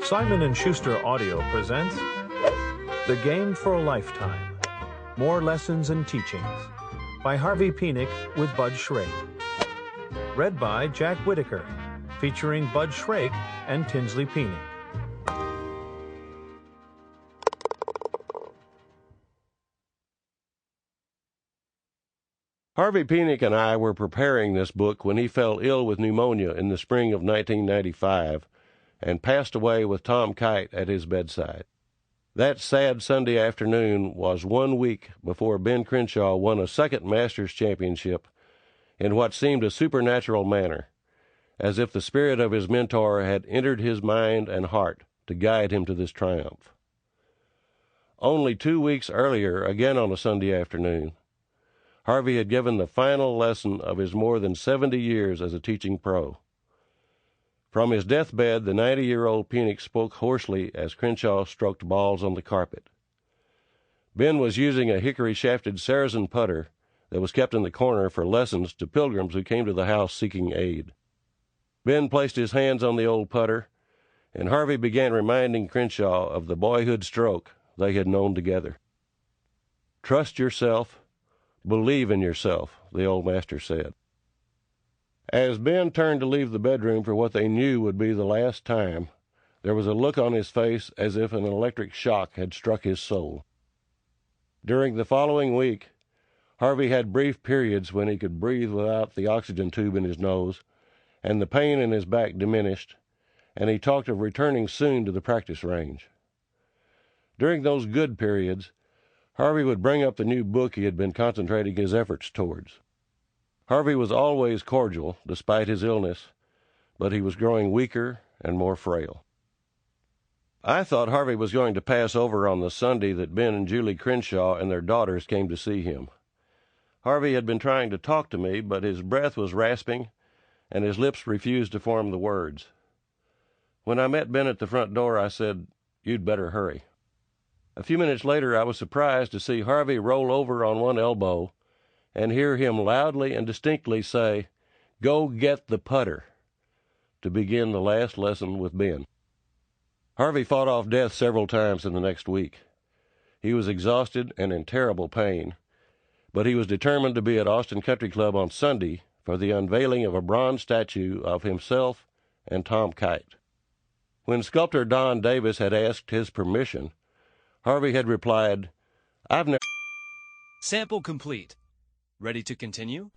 Simon & Schuster Audio presents The Game for a Lifetime, More Lessons and Teachings by Harvey Penick with Bud Shrake. Read by Jack Whitaker, featuring Bud Shrake and Tinsley Penick. Harvey Penick and I were preparing this book when he fell ill with pneumonia in the spring of 1995 and passed away with Tom Kite at his bedside. That sad Sunday afternoon was 1 week before Ben Crenshaw won a second Masters championship in what seemed a supernatural manner, as if the spirit of his mentor had entered his mind and heart to guide him to this triumph. Only 2 weeks earlier, again on a Sunday afternoon, Harvey had given the final lesson of his more than 70 years as a teaching pro. From his deathbed, the 90-year-old Penick spoke hoarsely as Crenshaw stroked balls on the carpet. Ben was using a hickory-shafted Saracen putter that was kept in the corner for lessons to pilgrims who came to the house seeking aid. Ben placed his hands on the old putter, and Harvey began reminding Crenshaw of the boyhood stroke they had known together. "Trust yourself. Believe in yourself," the old master said. As Ben turned to leave the bedroom for what they knew would be the last time, there was a look on his face as if an electric shock had struck his soul. During the following week, Harvey had brief periods when he could breathe without the oxygen tube in his nose, and the pain in his back diminished, and he talked of returning soon to the practice range. During those good periods, Harvey would bring up the new book he had been concentrating his efforts towards. Harvey was always cordial, despite his illness, but he was growing weaker and more frail. I thought Harvey was going to pass over on the Sunday that Ben and Julie Crenshaw and their daughters came to see him. Harvey had been trying to talk to me, but his breath was rasping, and his lips refused to form the words. When I met Ben at the front door, I said, "You'd better hurry." A few minutes later, I was surprised to see Harvey roll over on one elbow and hear him loudly and distinctly say, "Go get the putter," to begin the last lesson with Ben. Harvey fought off death several times in the next week. He was exhausted and in terrible pain, but he was determined to be at Austin Country Club on Sunday for the unveiling of a bronze statue of himself and Tom Kite. When sculptor Don Davis had asked his permission, Harvey had replied, "I've never..." Sample complete. Ready to continue?